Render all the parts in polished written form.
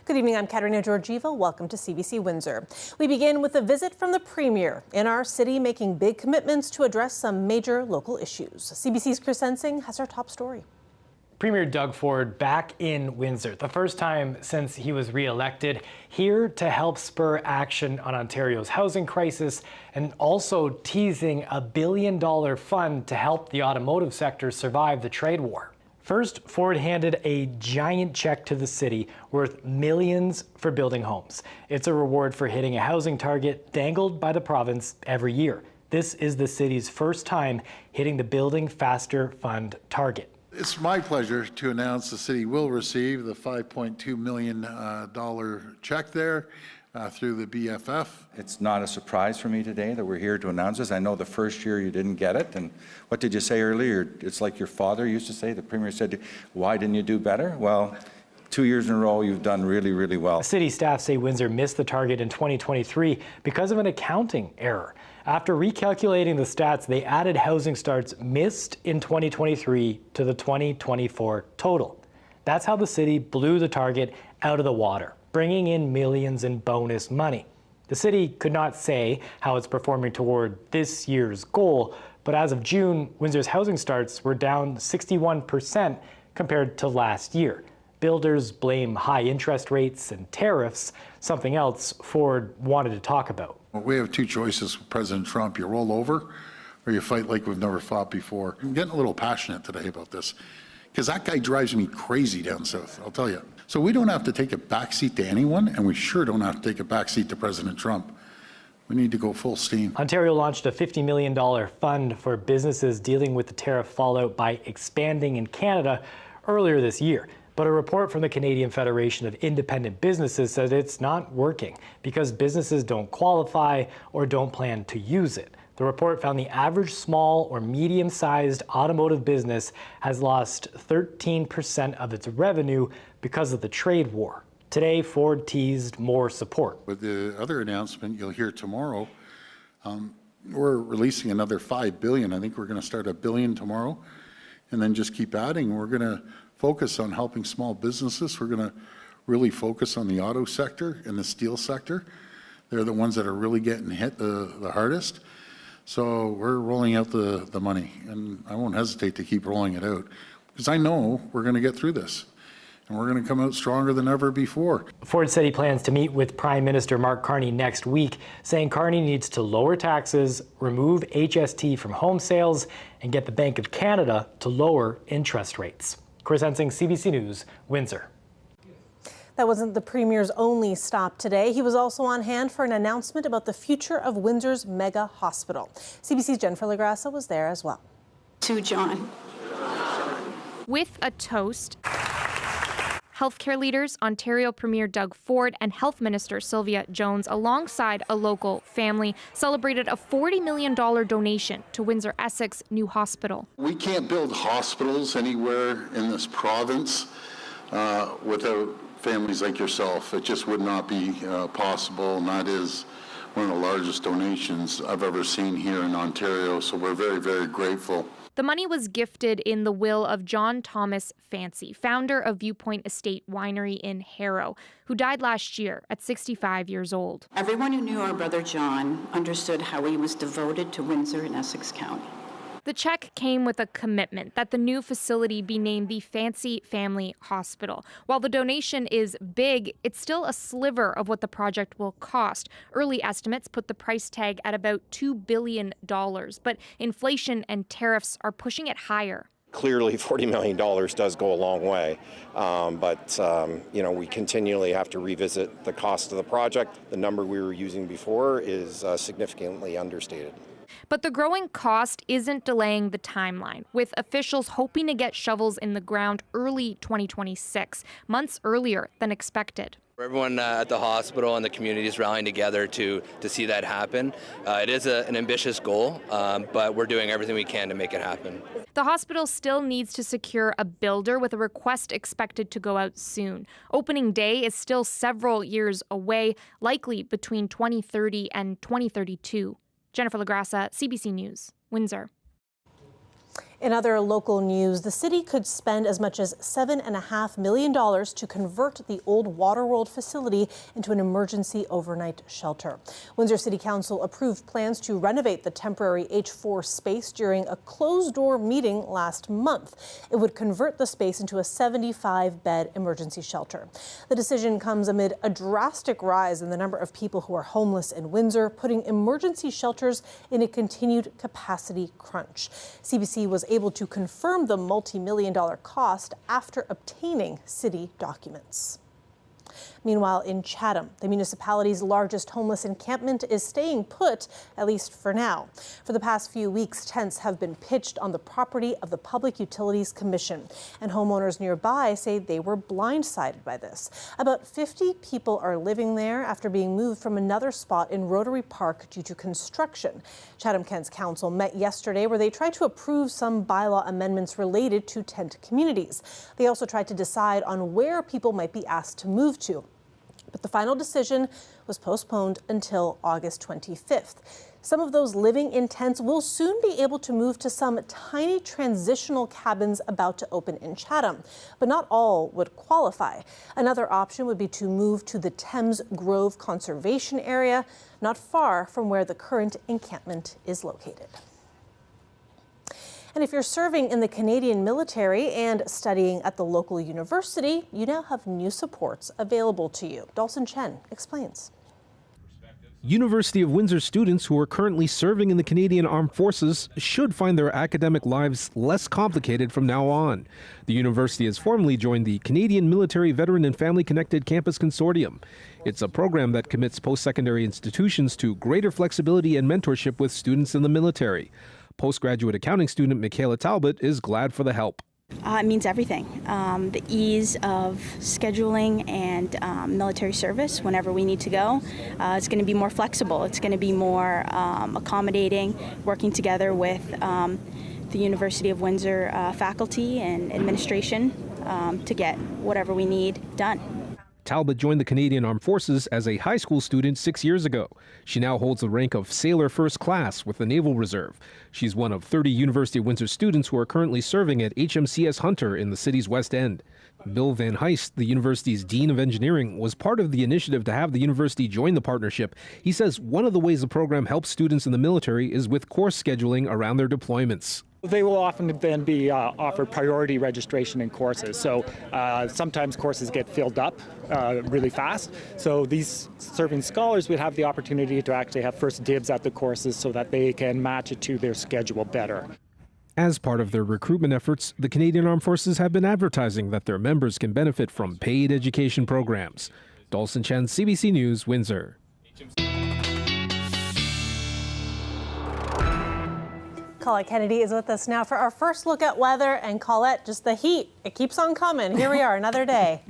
Good evening, I'm Katerina Georgieva. Welcome to CBC Windsor. We begin with a visit from the Premier in our city, making big commitments to address some major local issues. CBC's Chris Ensing has our top story. Premier Doug Ford back in Windsor, the first time since he was re-elected, here to help spur action on Ontario's housing crisis and also teasing a $1 billion fund to help the automotive sector survive the trade war. First, Ford handed a giant check to the city worth millions for building homes. It's a reward for hitting a housing target dangled by the province every year. This is the city's first time hitting the Building Faster Fund target. It's my pleasure to announce the city will receive the $5.2 million check there through the BFF. It's not a surprise for me today that we're here to announce this. I know the first year you didn't get it, and what did you say earlier? It's like your father used to say, the Premier said, why didn't you do better? Well, 2 years in a row, you've done really, really well. City staff say Windsor missed the target in 2023 because of an accounting error. After recalculating the stats, they added housing starts missed in 2023 to the 2024 total. That's how the city blew the target out of the water, bringing in millions in bonus money. The city could not say how it's performing toward this year's goal, but as of June, Windsor's housing starts were down 61% compared to last year. Builders blame high interest rates and tariffs, something else Ford wanted to talk about. Well, we have two choices with President Trump. You roll over or you fight like we've never fought before. I'm getting a little passionate today about this because that guy drives me crazy down south, I'll tell you. So we don't have to take a backseat to anyone, and we sure don't have to take a backseat to President Trump. We need to go full steam. Ontario launched a $50 million fund for businesses dealing with the tariff fallout by expanding in Canada earlier this year. But a report from the Canadian Federation of Independent Businesses says it's not working because businesses don't qualify or don't plan to use it. The report found the average small or medium-sized automotive business has lost 13% of its revenue because of the trade war. Today, Ford teased more support. With the other announcement you'll hear tomorrow, we're releasing another $5 billion. I think we're going to start $1 billion tomorrow and then just keep adding. We're going to focus on helping small businesses. We're going to really focus on the auto sector and the steel sector. They're the ones that are really getting hit the hardest. So we're rolling out the money, and I won't hesitate to keep rolling it out because I know we're going to get through this and we're going to come out stronger than ever before. Ford said he plans to meet with Prime Minister Mark Carney next week, saying Carney needs to lower taxes, remove HST from home sales, and get the Bank of Canada to lower interest rates. Chris Ensing, CBC News, Windsor. That wasn't the Premier's only stop today. He was also on hand for an announcement about the future of Windsor's mega hospital. CBC's Jennifer LaGrassa was there as well. To John. With a toast, healthcare leaders, Ontario Premier Doug Ford and Health Minister Sylvia Jones, alongside a local family, celebrated a $40 million donation to Windsor Essex new hospital. We can't build hospitals anywhere in this province without families like yourself. It just would not be possible, and that is one of the largest donations I've ever seen here in Ontario, so we're very, very grateful. The money was gifted in the will of John Thomas Fancy, founder of Viewpoint Estate Winery in Harrow, who died last year at 65 years old. Everyone who knew our brother John understood how he was devoted to Windsor and Essex County. The check came with a commitment that the new facility be named the Fancy Family Hospital. While the donation is big, it's still a sliver of what the project will cost. Early estimates put the price tag at about $2 billion, but inflation and tariffs are pushing it higher. Clearly, $40 million does go a long way, but we continually have to revisit the cost of the project. The number we were using before is significantly understated. But the growing cost isn't delaying the timeline, with officials hoping to get shovels in the ground early 2026, months earlier than expected. Everyone at the hospital and the community is rallying together to see that happen. It is an ambitious goal, but we're doing everything we can to make it happen. The hospital still needs to secure a builder, with a request expected to go out soon. Opening day is still several years away, likely between 2030 and 2032. Jennifer LaGrassa, CBC News, Windsor. In other local news, the city could spend as much as $7.5 million to convert the old Waterworld facility into an emergency overnight shelter. Windsor City Council approved plans to renovate the temporary H4 space during a closed-door meeting last month. It would convert the space into a 75-bed emergency shelter. The decision comes amid a drastic rise in the number of people who are homeless in Windsor, putting emergency shelters in a continued capacity crunch. CBC was able to confirm the multi-million-dollar cost after obtaining city documents. Meanwhile, in Chatham, the municipality's largest homeless encampment is staying put, at least for now. For the past few weeks, tents have been pitched on the property of the Public Utilities Commission, and homeowners nearby say they were blindsided by this. About 50 people are living there after being moved from another spot in Rotary Park due to construction. Chatham-Kent's council met yesterday where they tried to approve some bylaw amendments related to tent communities. They also tried to decide on where people might be asked to move to. But the final decision was postponed until August 25th. Some of those living in tents will soon be able to move to some tiny transitional cabins about to open in Chatham, but not all would qualify. Another option would be to move to the Thames Grove Conservation Area, not far from where the current encampment is located. And if you're serving in the Canadian military and studying at the local university, you now have new supports available to you. Dawson Chen explains. University of Windsor students who are currently serving in the Canadian Armed Forces should find their academic lives less complicated from now on. The university has formally joined the Canadian Military Veteran and Family Connected Campus Consortium. It's a program that commits post-secondary institutions to greater flexibility and mentorship with students in the military. Postgraduate accounting student Michaela Talbot is glad for the help. It means everything. The ease of scheduling and military service whenever we need to go. It's going to be more flexible. It's going to be more accommodating, working together with the University of Windsor faculty and administration to get whatever we need done. Talbot joined the Canadian Armed Forces as a high school student 6 years ago. She now holds the rank of Sailor First Class with the Naval Reserve. She's one of 30 University of Windsor students who are currently serving at HMCS Hunter in the city's West End. Bill Van Heist, the university's Dean of Engineering, was part of the initiative to have the university join the partnership. He says one of the ways the program helps students in the military is with course scheduling around their deployments. They will often then be offered priority registration in courses. So sometimes courses get filled up really fast. So these serving scholars would have the opportunity to actually have first dibs at the courses so that they can match it to their schedule better. As part of their recruitment efforts, the Canadian Armed Forces have been advertising that their members can benefit from paid education programs. Dawson Chen, CBC News, Windsor. Colette Kennedy is with us now for our first look at weather. And Colette, just the heat, it keeps on coming. Here we are, another day.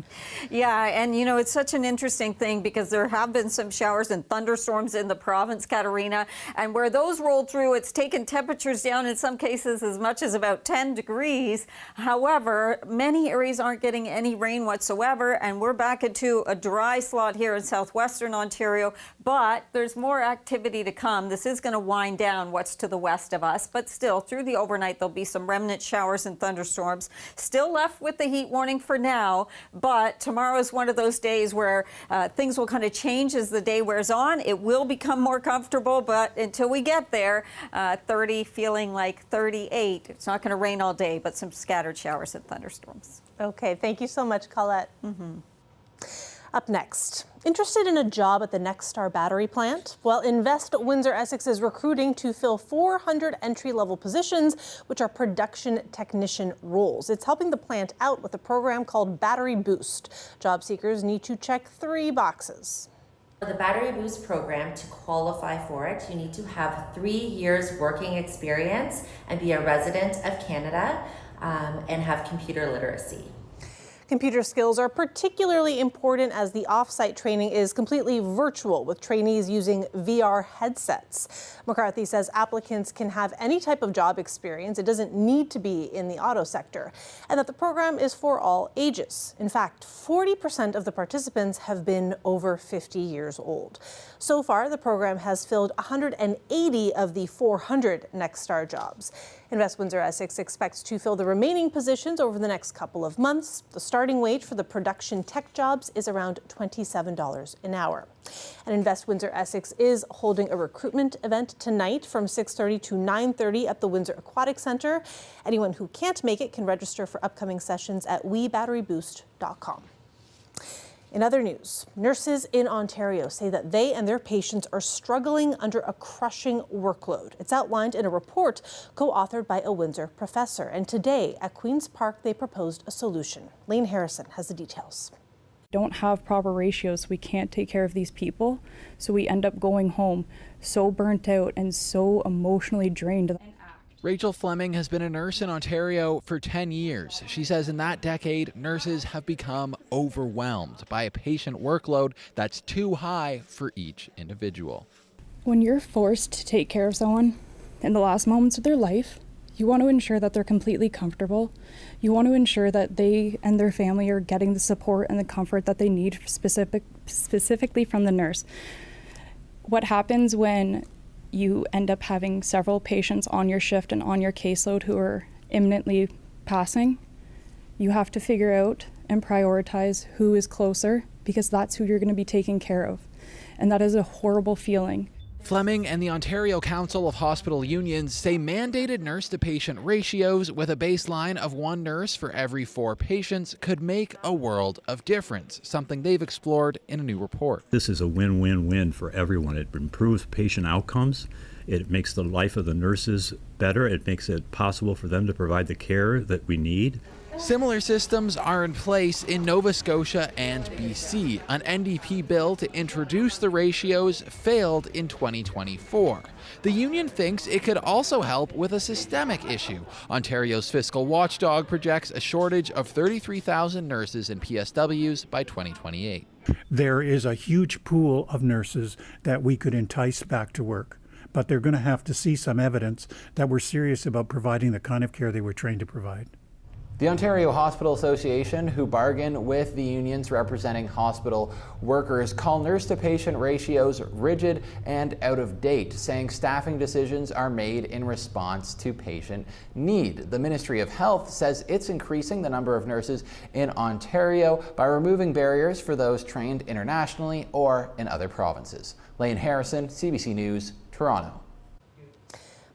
Yeah, and you know, it's such an interesting thing because there have been some showers and thunderstorms in the province, Katarina, and where those rolled through, it's taken temperatures down in some cases as much as about 10 degrees. However, many areas aren't getting any rain whatsoever, and we're back into a dry slot here in southwestern Ontario, but there's more activity to come. This is going to wind down what's to the west of us, but still, through the overnight, there'll be some remnant showers and thunderstorms. Still left with the heat warning for now, but tomorrow is one of those days where things will kind of change as the day wears on. It will become more comfortable, but until we get there, 30 feeling like 38. It's not going to rain all day, but some scattered showers and thunderstorms. Okay, thank you so much, Colette. Up next, interested in a job at the Next Star battery plant? Well, Invest Windsor Essex is recruiting to fill 400 entry-level positions, which are production technician roles. It's helping the plant out with a program called Battery Boost. Job seekers need to check 3 boxes. For the Battery Boost program, to qualify for it, you need to have 3 years working experience and be a resident of Canada and have computer literacy. Computer skills are particularly important as the off-site training is completely virtual, with trainees using VR headsets. McCarthy says applicants can have any type of job experience. It doesn't need to be in the auto sector, and that the program is for all ages. In fact, 40% of the participants have been over 50 years old. So far, the program has filled 180 of the 400 Next Star jobs. Invest Windsor Essex expects to fill the remaining positions over the next couple of months. The starting wage for the production tech jobs is around $27 an hour. And Invest Windsor Essex is holding a recruitment event tonight from 6:30 to 9:30 at the Windsor Aquatic Centre. Anyone who can't make it can register for upcoming sessions at webatteryboost.com. In other news, nurses in Ontario say that they and their patients are struggling under a crushing workload. It's outlined in a report co-authored by a Windsor professor. And today at Queen's Park, they proposed a solution. Lane Harrison has the details. Don't have proper ratios. We can't take care of these people. So we end up going home so burnt out and so emotionally drained. Rachel Fleming has been a nurse in Ontario for 10 years. She says in that decade, nurses have become overwhelmed by a patient workload that's too high for each individual. When you're forced to take care of someone in the last moments of their life, you want to ensure that they're completely comfortable. You want to ensure that they and their family are getting the support and the comfort that they need specifically from the nurse. What happens when you end up having several patients on your shift and on your caseload who are imminently passing? You have to figure out and prioritize who is closer, because that's who you're going to be taking care of. And that is a horrible feeling. Fleming and the Ontario Council of Hospital Unions say mandated nurse-to-patient ratios with a baseline of 1 nurse for every 4 patients could make a world of difference, something they've explored in a new report. This is a win-win-win for everyone. It improves patient outcomes. It makes the life of the nurses better. It makes it possible for them to provide the care that we need. Similar systems are in place in Nova Scotia and BC. An NDP bill to introduce the ratios failed in 2024. The union thinks it could also help with a systemic issue. Ontario's fiscal watchdog projects a shortage of 33,000 nurses and PSWs by 2028. There is a huge pool of nurses that we could entice back to work, but they're going to have to see some evidence that we're serious about providing the kind of care they were trained to provide. The Ontario Hospital Association, who bargain with the unions representing hospital workers, call nurse-to-patient ratios rigid and out of date, saying staffing decisions are made in response to patient need. The Ministry of Health says it's increasing the number of nurses in Ontario by removing barriers for those trained internationally or in other provinces. Lane Harrison, CBC News, Toronto.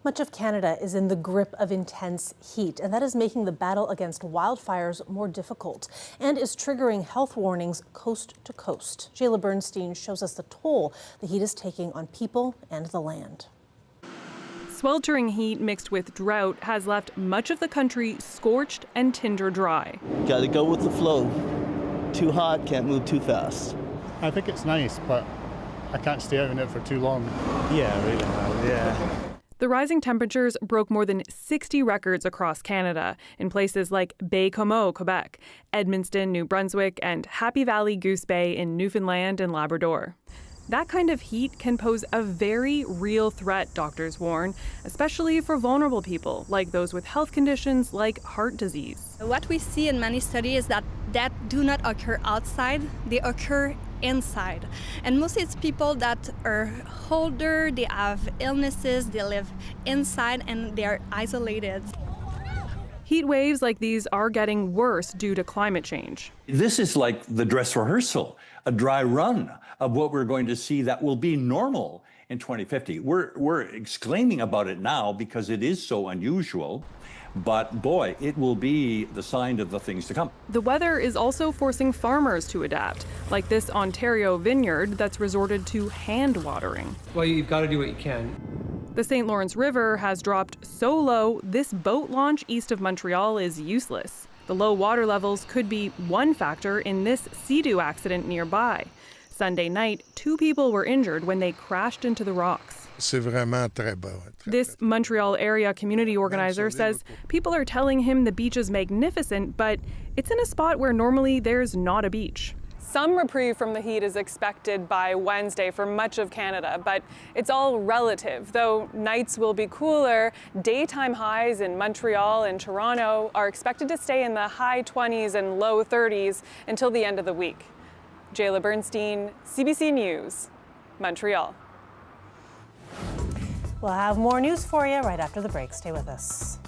Much of Canada is in the grip of intense heat, and that is making the battle against wildfires more difficult and is triggering health warnings coast to coast. Jayla Bernstein shows us the toll the heat is taking on people and the land. Sweltering heat mixed with drought has left much of the country scorched and tinder dry. Got to go with the flow. Too hot, can't move too fast. I think it's nice, but I can't stay out in it for too long. Yeah, really hard, yeah. The rising temperatures broke more than 60 records across Canada in places like Baie-Comeau, Quebec, Edmundston, New Brunswick, and Happy Valley Goose Bay in Newfoundland and Labrador. That kind of heat can pose a very real threat, doctors warn, especially for vulnerable people, like those with health conditions like heart disease. What we see in many studies is that do not occur outside, they occur inside. And mostly it's people that are older, they have illnesses, they live inside, and they are isolated. Heat waves like these are getting worse due to climate change. This is like the dress rehearsal, a dry run of what we're going to see that will be normal in 2050. We're exclaiming about it now because it is so unusual. But boy, it will be the sign of the things to come. The weather is also forcing farmers to adapt, like this Ontario vineyard that's resorted to hand watering. Well, you've got to do what you can. The St. Lawrence River has dropped so low, this boat launch east of Montreal is useless. The low water levels could be one factor in this Sea-Doo accident nearby. Sunday night, 2 people were injured when they crashed into the rocks. C'est vraiment très beau. This Montreal area community organizer says people are telling him the beach is magnificent, but it's in a spot where normally there's not a beach. Some reprieve from the heat is expected by Wednesday for much of Canada, but it's all relative. Though nights will be cooler, daytime highs in Montreal and Toronto are expected to stay in the high 20s and low 30s until the end of the week. Jayla Bernstein, CBC News, Montreal. We'll have more news for you right after the break. Stay with us.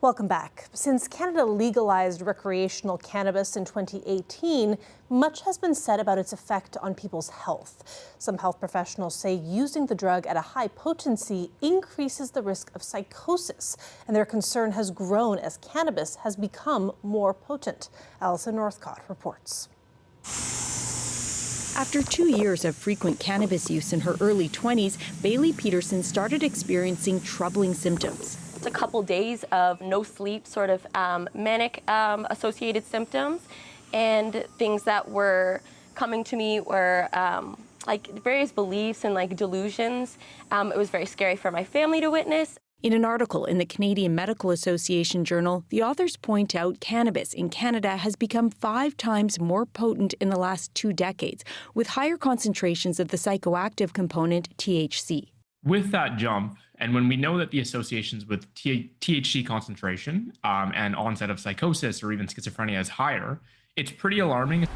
Welcome back. Since Canada legalized recreational cannabis in 2018, much has been said about its effect on people's health. Some health professionals say using the drug at a high potency increases the risk of psychosis, and their concern has grown as cannabis has become more potent. Alison Northcott reports. After 2 years of frequent cannabis use in her early 20s, Bailey Peterson started experiencing troubling symptoms. A couple days of no sleep, sort of manic associated symptoms, and things that were coming to me were like various beliefs and like delusions. It was very scary for my family to witness. In an article in the Canadian Medical Association Journal, the authors point out cannabis in Canada has become 5 times more potent in the last 2 decades, with higher concentrations of the psychoactive component THC. With that jump, and when we know that the associations with THC concentration and onset of psychosis or even schizophrenia is higher, it's pretty alarming.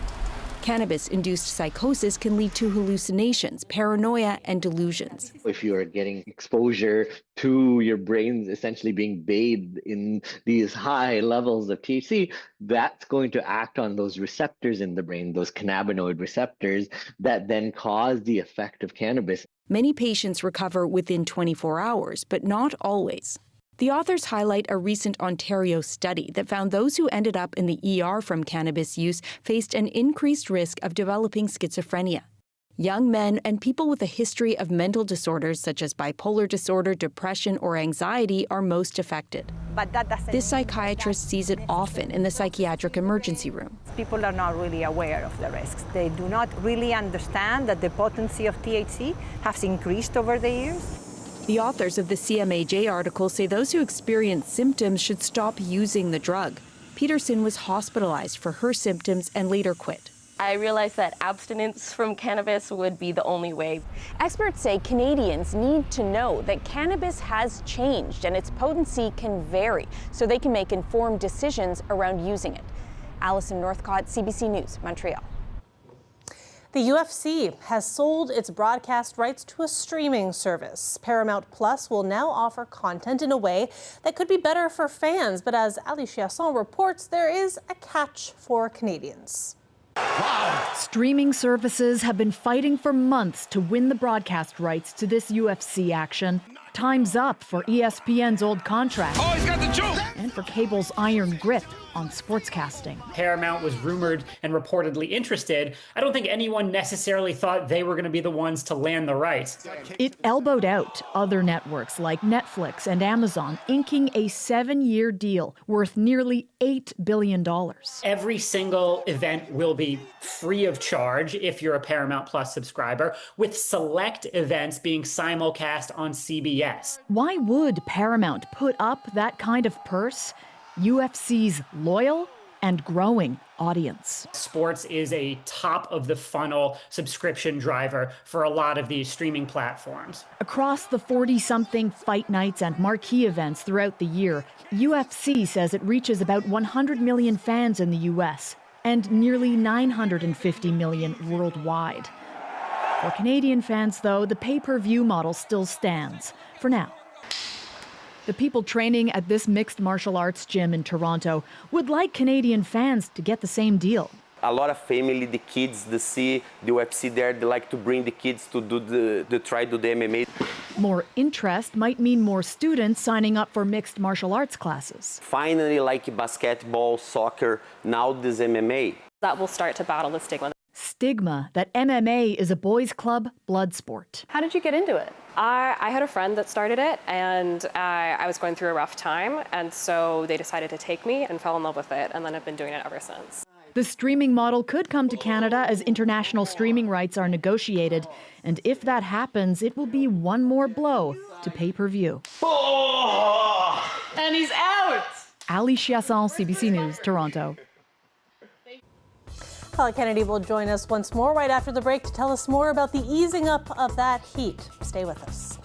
Cannabis-induced psychosis can lead to hallucinations, paranoia, and delusions. If you are getting exposure to your brain essentially being bathed in these high levels of THC, that's going to act on those receptors in the brain, those cannabinoid receptors that then cause the effect of cannabis. Many patients recover within 24 hours, but not always. The authors highlight a recent Ontario study that found those who ended up in the ER from cannabis use faced an increased risk of developing schizophrenia. Young men and people with a history of mental disorders such as bipolar disorder, depression, or anxiety are most affected. But that doesn't This psychiatrist sees it often in the psychiatric emergency room. People are not really aware of the risks. They do not really understand that the potency of THC has increased over the years. The authors of the CMAJ article say those who experience symptoms should stop using the drug. Peterson was hospitalized for her symptoms and later quit. I realized that abstinence from cannabis would be the only way. Experts say Canadians need to know that cannabis has changed and its potency can vary so they can make informed decisions around using it. Alison Northcott, CBC News, Montreal. The UFC has sold its broadcast rights to a streaming service. Paramount Plus will now offer content in a way that could be better for fans, but as Ali Chiasson reports, there is a catch for Canadians. Wow. Streaming services have been fighting for months to win the broadcast rights to this UFC action. Time's up for ESPN's old contract. Oh, he's got the joke! And for cable's iron grip on sportscasting. Paramount was rumored and reportedly interested. I don't think anyone necessarily thought they were going to be the ones to land the rights. It elbowed out other networks like Netflix and Amazon, inking a 7-year deal worth nearly $8 billion. Every single event will be free of charge if you're a Paramount Plus subscriber, with select events being simulcast on CBS. Why would Paramount put up that kind of purse? UFC's loyal and growing audience. Sports is a top of the funnel subscription driver for a lot of these streaming platforms. Across the 40-something fight nights and marquee events throughout the year, UFC says it reaches about 100 million fans in the US and nearly 950 million worldwide. For Canadian fans, though, the pay-per-view model still stands, for now. The people training at this mixed martial arts gym in Toronto would like Canadian fans to get the same deal. A lot of family, the kids, they see the UFC there, they like to bring the kids to do the MMA. More interest might mean more students signing up for mixed martial arts classes. Finally, like basketball, soccer, now this MMA. That will start to battle the stigma. Stigma that MMA is a boys' club blood sport. How did you get into it? I had a friend that started it, and I was going through a rough time, and so they decided to take me and fell in love with it, and then I've been doing it ever since. The streaming model could come to Canada as international streaming rights are negotiated, and if that happens, it will be one more blow to pay-per-view. Oh, and he's out! Ali Chiasson, CBC News, Toronto. Paula Kennedy will join us once more right after the break to tell us more about the easing up of that heat. Stay with us.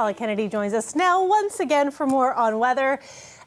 Colette Kennedy joins us now once again for more on weather.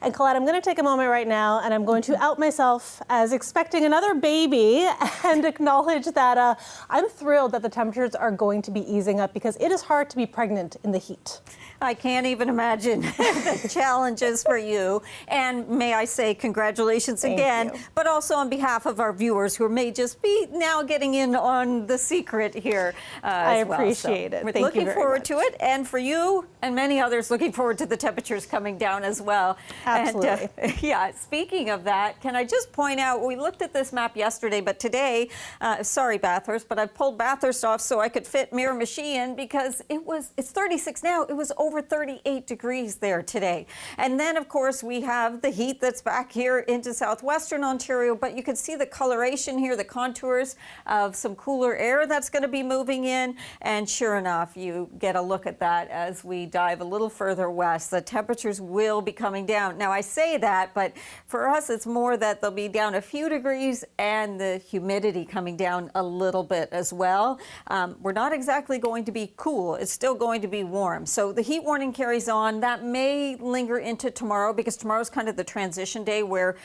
And Colette, I'm going to take a moment right now and I'm going to out myself as expecting another baby and acknowledge that I'm thrilled that the temperatures are going to be easing up because it is hard to be pregnant in the heat. I can't even imagine the challenges for you. And may I say congratulations again, but also on behalf of our viewers who may just be now getting in on the secret here. I appreciate it. We're Thank you looking very forward much. to it. And for you and many others, looking forward to the temperatures coming down as well. Absolutely. And, yeah, speaking of that, can I just point out, we looked at this map yesterday, but today, sorry Bathurst, but I pulled Bathurst off so I could fit Miramichi in because it's 36 now. It was over 38 degrees there today. And then, of course, we have the heat that's back here into southwestern Ontario, but you can see the coloration here, the contours of some cooler air that's going to be moving in. And sure enough, you get a look at that as we dive a little further west. The temperatures will be coming down. Now, I say that, but for us, it's more that they'll be down a few degrees and the humidity coming down a little bit as well. We're not exactly going to be cool. It's still going to be warm. So the heat warning carries on. That may linger into tomorrow because tomorrow's kind of the transition day where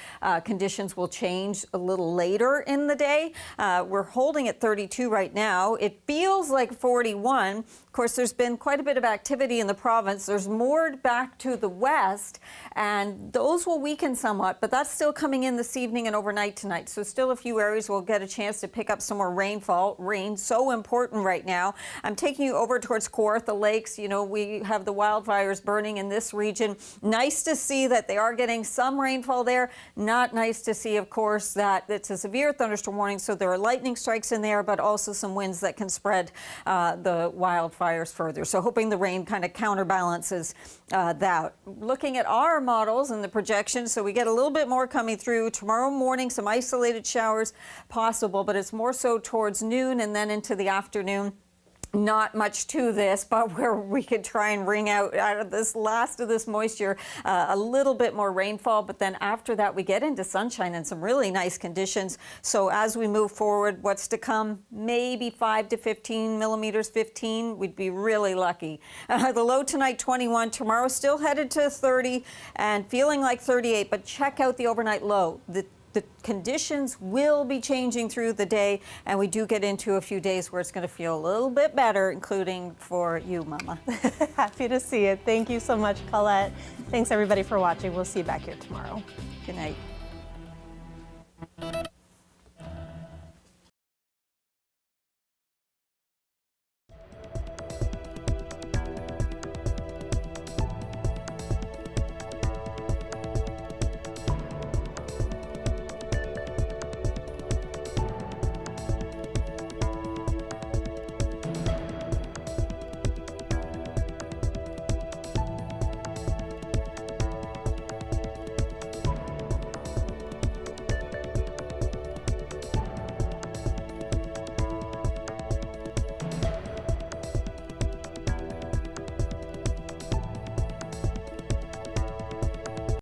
conditions will change a little later in the day. We're holding at 32 right now. It feels like 41. Of course, there's been quite a bit of activity in the province. There's more back to the west, and those will weaken somewhat, but that's still coming in this evening and overnight tonight. So still a few areas will get a chance to pick up some more rainfall. Rain, so important right now. I'm taking you over towards Kawartha Lakes. You know, we have the wildfires burning in this region. Nice to see that they are getting some rainfall there. Not nice to see, of course, that it's a severe thunderstorm warning, so there are lightning strikes in there, but also some winds that can spread the wildfires further. So hoping the rain kind of counterbalances that. Looking at our models and the projections, so we get a little bit more coming through tomorrow morning, some isolated showers possible, but it's more so towards noon and then into the afternoon. Not much to this, but where we could try and wring out of this last of this moisture a little bit more rainfall. But then after that, we get into sunshine and some really nice conditions. So as we move forward, what's to come? Maybe 5 to 15 millimeters, 15. We'd be really lucky. The low tonight, 21. Tomorrow still headed to 30 and feeling like 38. But check out the overnight low. The conditions will be changing through the day, and we do get into a few days where it's going to feel a little bit better, including for you, Mama. Happy to see it. Thank you so much, Colette. Thanks, everybody, for watching. We'll see you back here tomorrow. Good night.